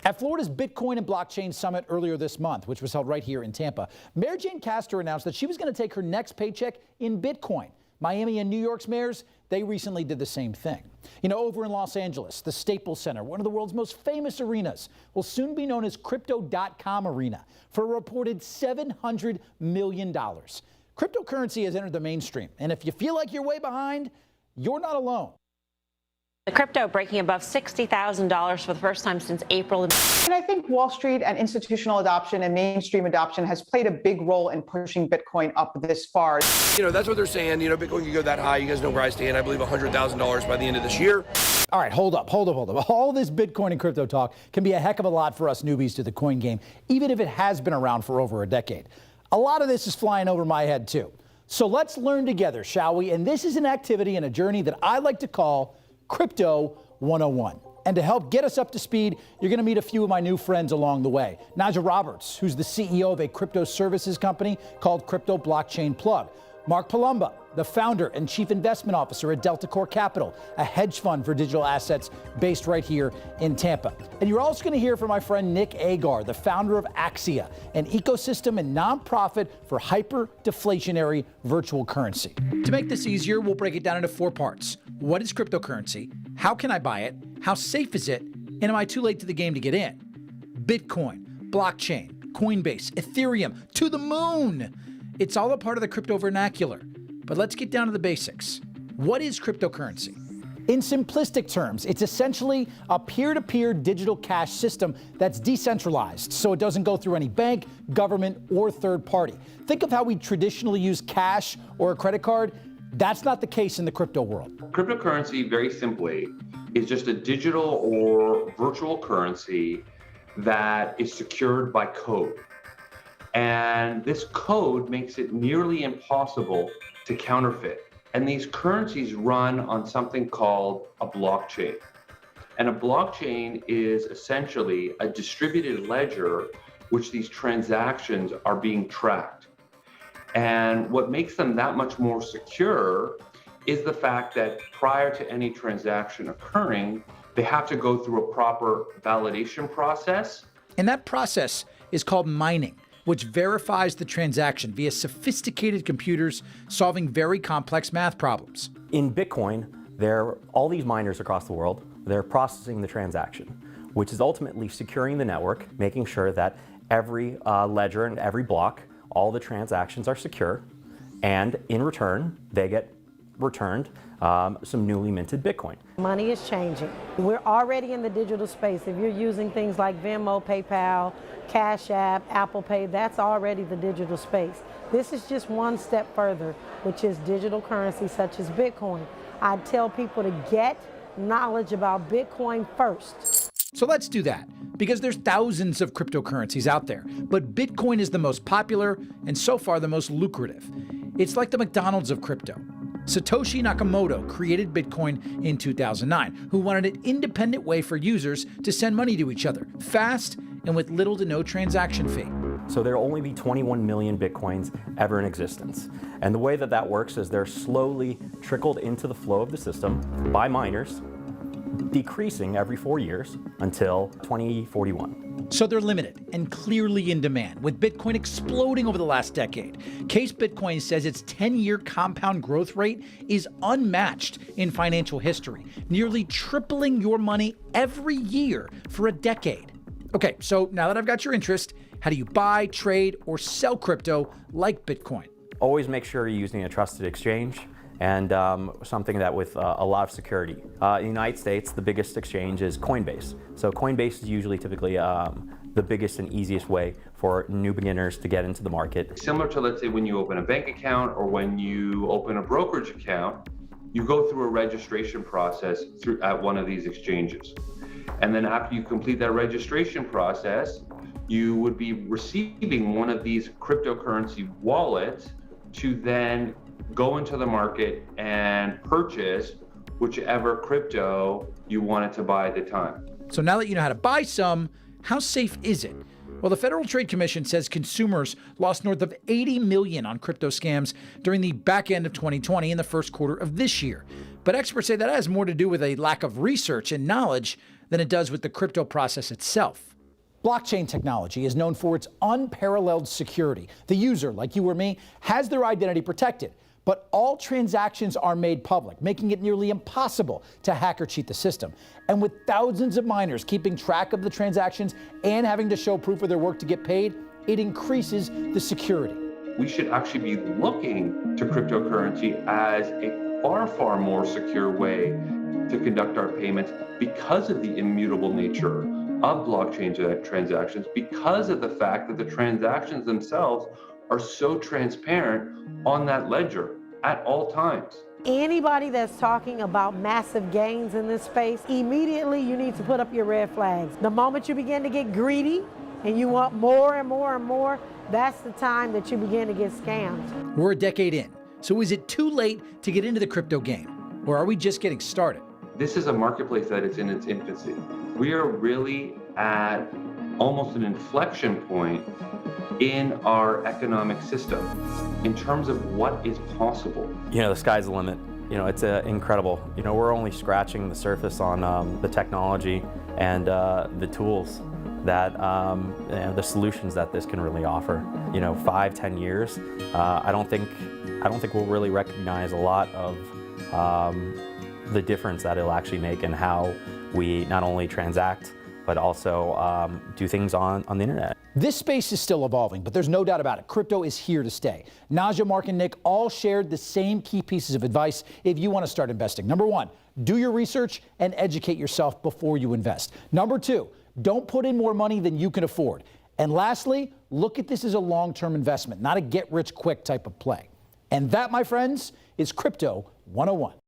At Florida's Bitcoin and Blockchain Summit earlier this month, which was held right here in Tampa, Mayor Jane Castor announced that she was going to take her next paycheck in Bitcoin. Miami and New York's mayors, they recently did the same thing. You know, over in Los Angeles, the Staples Center, one of the world's most famous arenas, will soon be known as Crypto.com Arena for a reported $700 million. Cryptocurrency has entered the mainstream, and if you feel like you're way behind, you're not alone. The crypto breaking above $60,000 for the first time since April. And I think Wall Street and institutional adoption and mainstream adoption has played a big role in pushing Bitcoin up this far. You know, that's what they're saying. You know, Bitcoin can go that high. You guys know where I stand. I believe $100,000 by the end of this year. All right, hold up. All this Bitcoin and crypto talk can be a heck of a lot for us newbies to the coin game, even if it has been around for over a decade. A lot of this is flying over my head, too. So let's learn together, shall we? And this is an activity and a journey that I like to call Crypto 101. And to help get us up to speed, you're going to meet a few of my new friends along the way. Naja Roberts, who's the CEO of a crypto services company called Crypto Blockchain Plug. Mark Palumba, the founder and chief investment officer at Delta Core Capital, a hedge fund for digital assets based right here in Tampa. And you're also going to hear from my friend Nick Agar, the founder of Axia, an ecosystem and nonprofit for hyper-deflationary virtual currency. To make this easier, we'll break it down into 4 parts. What is cryptocurrency? How can I buy it? How safe is it? And am I too late to the game to get in? Bitcoin, blockchain, Coinbase, Ethereum, to the moon. It's all a part of the crypto vernacular. But let's get down to the basics. What is cryptocurrency? In simplistic terms, it's essentially a peer-to-peer digital cash system that's decentralized, so it doesn't go through any bank, government, or third party. Think of how we traditionally use cash or a credit card. That's not the case in the crypto world. Cryptocurrency, very simply, is just a digital or virtual currency that is secured by code. And this code makes it nearly impossible to counterfeit. And these currencies run on something called a blockchain. And a blockchain is essentially a distributed ledger which these transactions are being tracked. And what makes them that much more secure is the fact that prior to any transaction occurring, they have to go through a proper validation process. And that process is called mining, which verifies the transaction via sophisticated computers solving very complex math problems. In Bitcoin, there are all these miners across the world. They're processing the transaction, which is ultimately securing the network, making sure that every ledger and every block, all the transactions are secure, and in return, they get returned some newly minted Bitcoin. Money is changing. We're already in the digital space. If you're using things like Venmo, PayPal, Cash App, Apple Pay, that's already the digital space. This is just one step further, which is digital currency such as Bitcoin. I tell people to get knowledge about Bitcoin first. So let's do that, because there's thousands of cryptocurrencies out there, but Bitcoin is the most popular and so far the most lucrative. It's like the McDonald's of crypto. Satoshi Nakamoto created Bitcoin in 2009, who wanted an independent way for users to send money to each other, fast and with little to no transaction fee. So there'll only be 21 million Bitcoins ever in existence. And the way that that works is they're slowly trickled into the flow of the system by miners, decreasing every 4 years until 2041. So they're limited and clearly in demand, with Bitcoin exploding over the last decade. Case Bitcoin says its 10-year compound growth rate is unmatched in financial history, nearly tripling your money every year for a decade. Okay, so now that I've got your interest, how do you buy, trade, or sell crypto like Bitcoin? Always make sure you're using a trusted exchange and something that with a lot of security. In the United States, the biggest exchange is Coinbase. So Coinbase is usually typically the biggest and easiest way for new beginners to get into the market. Similar to, let's say, when you open a bank account or when you open a brokerage account, you go through a registration process at one of these exchanges. And then after you complete that registration process, you would be receiving one of these cryptocurrency wallets to then go into the market and purchase whichever crypto you wanted to buy at the time. So now that you know how to buy some, how safe is it? Well, the Federal Trade Commission says consumers lost north of 80 million on crypto scams during the back end of 2020 and the first quarter of this year. But experts say that has more to do with a lack of research and knowledge than it does with the crypto process itself. Blockchain technology is known for its unparalleled security. The user, like you or me, has their identity protected, but all transactions are made public, making it nearly impossible to hack or cheat the system. And with thousands of miners keeping track of the transactions and having to show proof of their work to get paid, it increases the security. We should actually be looking to cryptocurrency as a far, far more secure way to conduct our payments because of the immutable nature of blockchain transactions, because of the fact that the transactions themselves are so transparent on that ledger at all times. Anybody that's talking about massive gains in this space, immediately you need to put up your red flags. The moment you begin to get greedy and you want more and more and more, that's the time that you begin to get scammed. We're a decade in, so is it too late to get into the crypto game, or are we just getting started? This is a marketplace that is in its infancy. We are really at almost an inflection point in our economic system in terms of what is possible. You know, the sky's the limit. You know, it's incredible. You know, we're only scratching the surface on the technology and the tools that, the solutions that this can really offer. You know, 5-10 years, I don't think we'll really recognize a lot of the difference that it'll actually make in how we not only transact, but also do things on the internet. This space is still evolving, but there's no doubt about it. Crypto is here to stay. Naja, Mark, and Nick all shared the same key pieces of advice if you want to start investing. Number one, do your research and educate yourself before you invest. Number two, don't put in more money than you can afford. And lastly, look at this as a long-term investment, not a get-rich-quick type of play. And that, my friends, is Crypto 101.